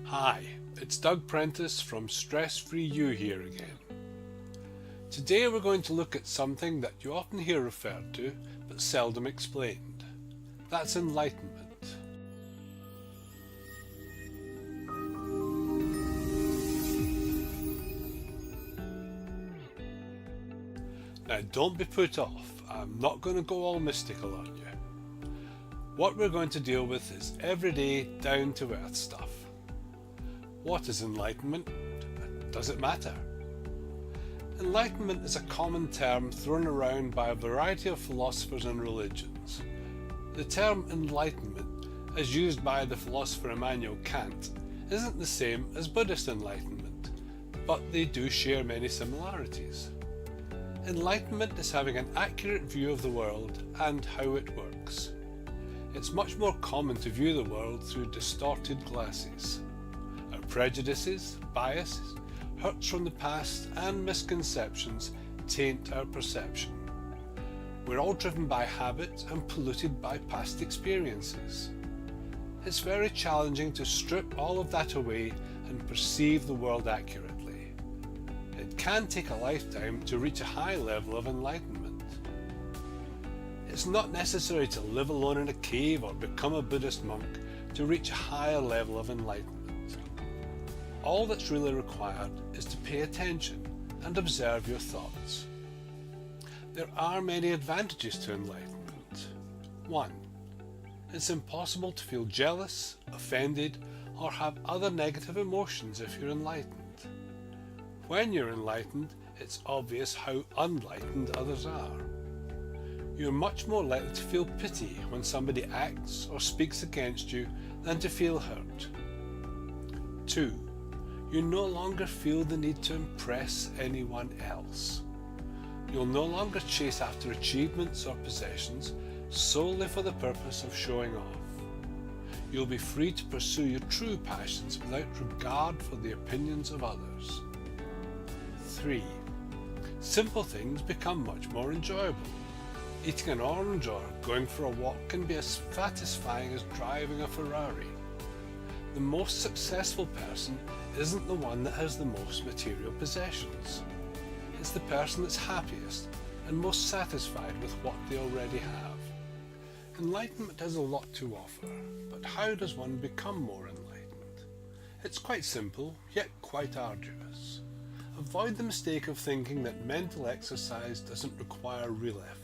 Hi, it's Doug Prentice from Stress Free You here again. Today we're going to look at something that you often hear referred to but seldom explained. That's enlightenment. Now don't be put off, I'm not going to go all mystical on you. What we're going to deal with is everyday, down-to-earth stuff. What is enlightenment? Does it matter? Enlightenment is a common term thrown around by a variety of philosophers and religions. The term enlightenment, as used by the philosopher Emmanuel Kant, isn't the same as Buddhist enlightenment, but they do share many similarities. Enlightenment is having an accurate view of the world and how it works. It's much more common to view the world through distorted glasses. Our prejudices, biases, hurts from the past and misconceptions taint our perception. We're all driven by habit and polluted by past experiences. It's very challenging to strip all of that away and perceive the world accurately. It can take a lifetime to reach a high level of enlightenment. It's not necessary to live alone in a cave or become a Buddhist monk to reach a higher level of enlightenment. All that's really required is to pay attention and observe your thoughts. There are many advantages to enlightenment. 1. It's impossible to feel jealous, offended, or have other negative emotions if you're enlightened. When you're enlightened, it's obvious how unenlightened others are. You're much more likely to feel pity when somebody acts or speaks against you than to feel hurt. 2. You no longer feel the need to impress anyone else. You'll no longer chase after achievements or possessions solely for the purpose of showing off. You'll be free to pursue your true passions without regard for the opinions of others. 3. Simple things become much more enjoyable. Eating an orange or going for a walk can be as satisfying as driving a Ferrari. The most successful person isn't the one that has the most material possessions. It's the person that's happiest and most satisfied with what they already have. Enlightenment has a lot to offer, but how does one become more enlightened? It's quite simple, yet quite arduous. Avoid the mistake of thinking that mental exercise doesn't require real effort.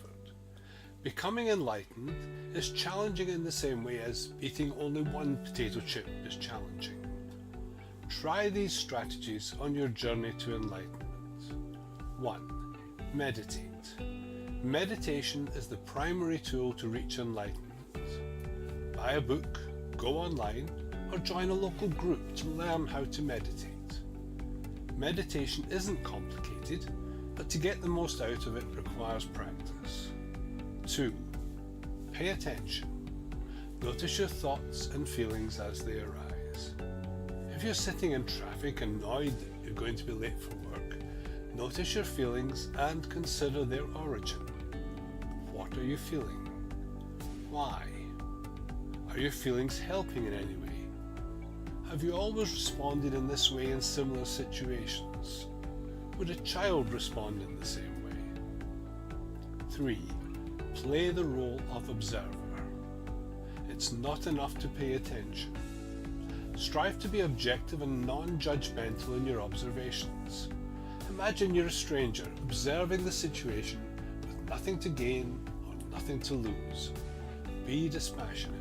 Becoming enlightened is challenging in the same way as eating only one potato chip is challenging. Try these strategies on your journey to enlightenment. 1. Meditate. Meditation is the primary tool to reach enlightenment. Buy a book, go online, or join a local group to learn how to meditate. Meditation isn't complicated, but to get the most out of it requires practice. 2. Pay attention. Notice your thoughts and feelings as they arise. If you're sitting in traffic annoyed that you're going to be late for work, notice your feelings and consider their origin. What are you feeling? Why? Are your feelings helping in any way? Have you always responded in this way in similar situations? Would a child respond in the same way? 3. Play the role of observer. It's not enough to pay attention. Strive to be objective and non-judgmental in your observations. Imagine you're a stranger observing the situation with nothing to gain or nothing to lose. Be dispassionate.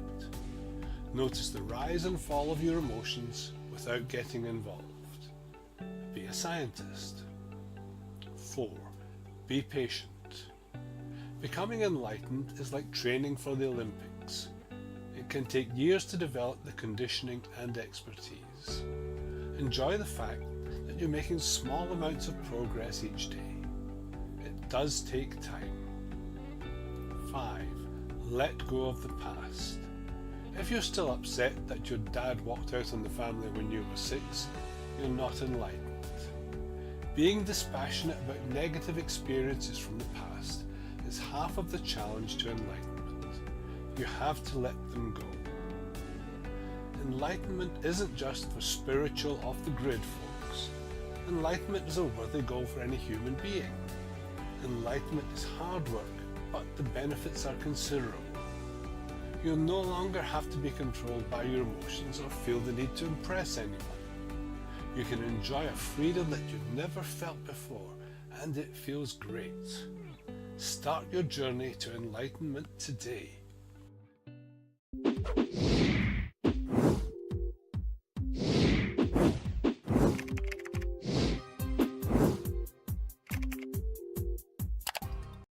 Notice the rise and fall of your emotions without getting involved. Be a scientist. 4. Be patient. Becoming enlightened is like training for the Olympics. It can take years to develop the conditioning and expertise. Enjoy the fact that you're making small amounts of progress each day. It does take time. 5. Let go of the past. If you're still upset that your dad walked out on the family when you were 6, you're not enlightened. Being dispassionate about negative experiences from the past is half of the challenge to enlightenment. You have to let them go. Enlightenment isn't just for spiritual off-the-grid folks. Enlightenment is a worthy goal for any human being. Enlightenment is hard work, but the benefits are considerable. You'll no longer have to be controlled by your emotions or feel the need to impress anyone. You can enjoy a freedom that you've never felt before, and it feels great. Start your journey to enlightenment today.